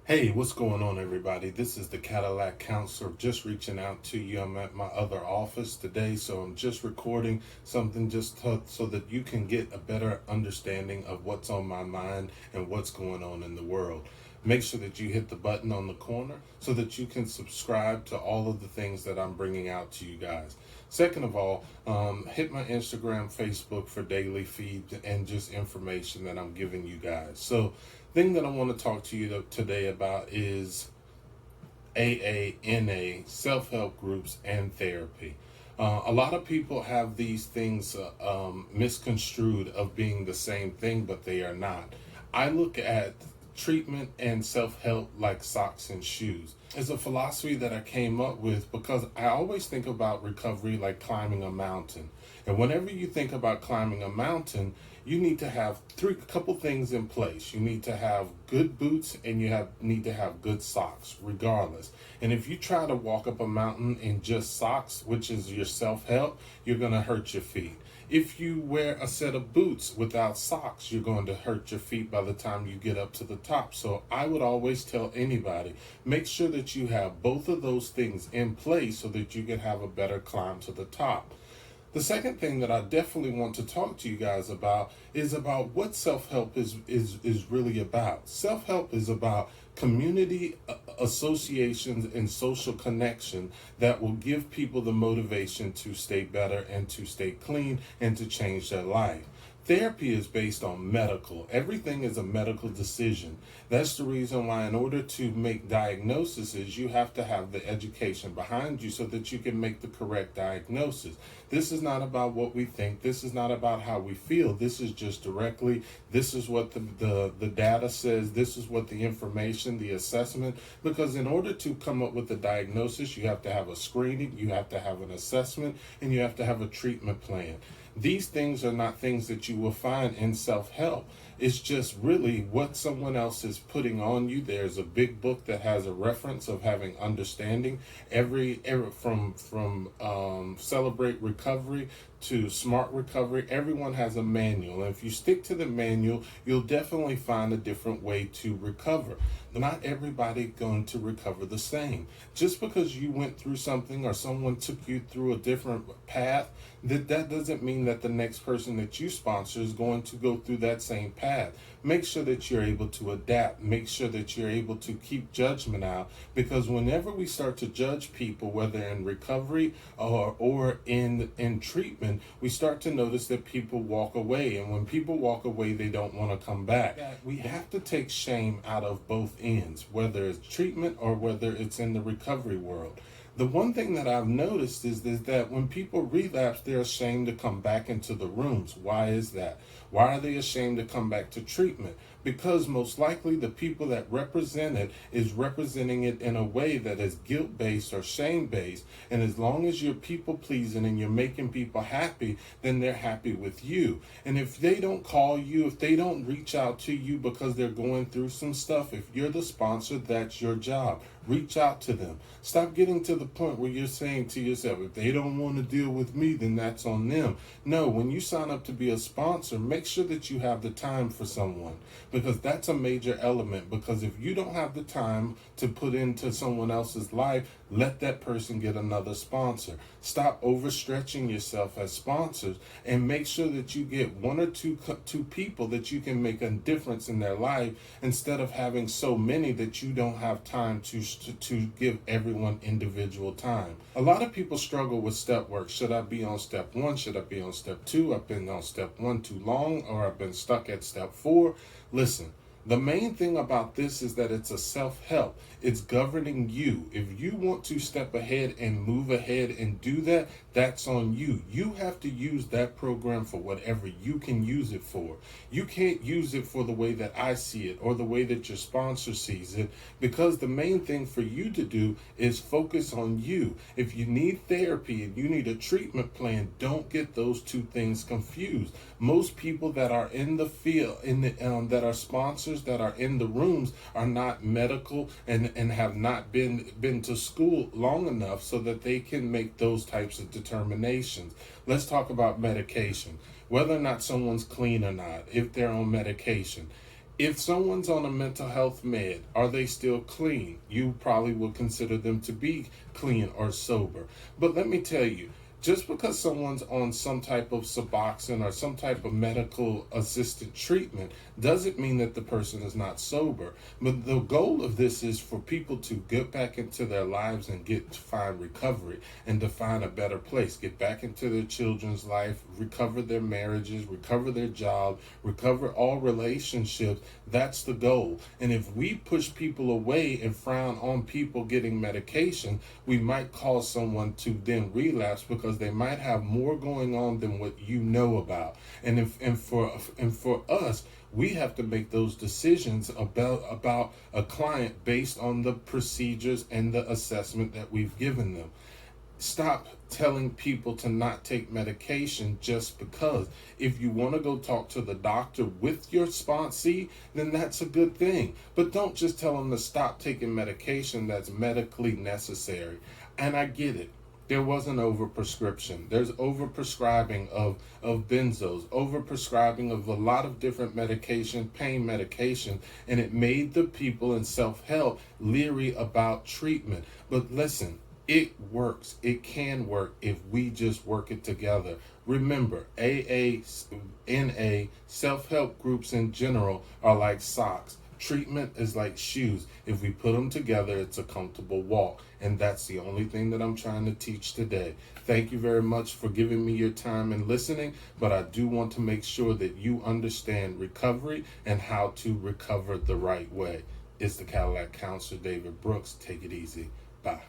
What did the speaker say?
Hey, what's going on, everybody? This is the Cadillac Counselor. Just reaching out to you. I'm at my other office today, so I'm just recording something so that you can get a better understanding of what's on my mind and what's going on in the world. Make sure that you hit the button on the corner so that you can subscribe to all of the things that I'm bringing out to you guys. Second of all, hit my Instagram, Facebook for daily feeds and just information that I'm giving you guys. So, thing that I want to talk to you today about is AANA, self-help groups, and therapy. A lot of people have these things misconstrued of being the same thing, but they are not. I look at treatment and self-help like socks and shoes. It's a philosophy that I came up with because I always think about recovery like climbing a mountain. And whenever you think about climbing a mountain, you need to have couple things in place. You need to have good boots and need to have good socks, regardless. And if you try to walk up a mountain in just socks, which is your self-help, you're gonna hurt your feet. If you wear a set of boots without socks, you're going to hurt your feet by the time you get up to the top. So I would always tell anybody, make sure that you have both of those things in place so that you can have a better climb to the top. The second thing that I definitely want to talk to you guys about is about what self-help is really about. Self-help is about community associations and social connection that will give people the motivation to stay better and to stay clean and to change their life. Therapy is based on medical. Everything is a medical decision. That's the reason why, in order to make diagnoses, you have to have the education behind you so that you can make the correct diagnosis. This is not about what we think. This is not about how we feel. This is just directly, this is what the data says. This is what the information, the assessment, because in order to come up with a diagnosis, you have to have a screening, you have to have an assessment, and you have to have a treatment plan. These things are not things that you will find in self-help. It's just really what someone else is putting on you. There's a big book that has a reference of having understanding. Every from Celebrate Recovery to Smart Recovery, everyone has a manual. And if you stick to the manual, you'll definitely find a different way to recover. Not everybody going to recover the same. Just because you went through something or someone took you through a different path, that doesn't mean that the next person that you sponsor is going to go through that same path. Make sure that you're able to adapt. Make sure that you're able to keep judgment out, because whenever we start to judge people, whether in recovery or in treatment, we start to notice that people walk away. And when people walk away, they don't want to come back. We have to take shame out of both ends, whether it's treatment or whether it's in the recovery world. The one thing that I've noticed is that when people relapse, they're ashamed to come back into the rooms. Why is that? Why are they ashamed to come back to treatment? Because most likely the people that represent it is representing it in a way that is guilt-based or shame-based. And as long as you're people-pleasing and you're making people happy, then they're happy with you. And if they don't call you, if they don't reach out to you because they're going through some stuff, if you're the sponsor, that's your job. Reach out to them. Stop getting to the point where you're saying to yourself, if they don't want to deal with me, then that's on them. No, when you sign up to be a sponsor, make sure that you have the time for someone, because that's a major element. Because if you don't have the time to put into someone else's life, let that person get another sponsor. Stop overstretching yourself as sponsors and make sure that you get one or two people that you can make a difference in their life, instead of having so many that you don't have time to give everyone individual time. A lot of people struggle with step work. Should I be on step 1? Should I be on step 2? I've been on step 1 too long, or I've been stuck at step 4. Listen, the main thing about this is that it's a self-help. It's governing you. If you want to step ahead and move ahead and do that, that's on you. You have to use that program for whatever you can use it for. You can't use it for the way that I see it or the way that your sponsor sees it, because the main thing for you to do is focus on you. If you need therapy and you need a treatment plan, don't get those two things confused. Most people that are in the field, that are sponsors, that are in the rooms, are not medical and have not been to school long enough so that they can make those types of determinations. Let's talk about medication. Whether or not someone's clean or not, if they're on medication. If someone's on a mental health med, are they still clean? You probably would consider them to be clean or sober. But let me tell you, just because someone's on some type of Suboxone or some type of medical assisted treatment doesn't mean that the person is not sober. But the goal of this is for people to get back into their lives and get to find recovery and to find a better place, get back into their children's life, recover their marriages, recover their job, recover all relationships. That's the goal. And if we push people away and frown on people getting medication, we might cause someone to then relapse because they might have more going on than what you know about. And for us, we have to make those decisions about a client based on the procedures and the assessment that we've given them. Stop telling people to not take medication just because. If you want to go talk to the doctor with your sponsee, then that's a good thing. But don't just tell them to stop taking medication that's medically necessary. And I get it. There was an overprescription. There's overprescribing of benzos, overprescribing of a lot of different medication, pain medication, and it made the people in self-help leery about treatment. But listen, it works. It can work if we just work it together. Remember, AA, NA, self-help groups in general are like socks. Treatment is like shoes. If we put them together, it's a comfortable walk. And that's the only thing that I'm trying to teach today. Thank you very much for giving me your time and listening. But I do want to make sure that you understand recovery and how to recover the right way. It's the Cadillac Counselor, David Brooks. Take it easy. Bye.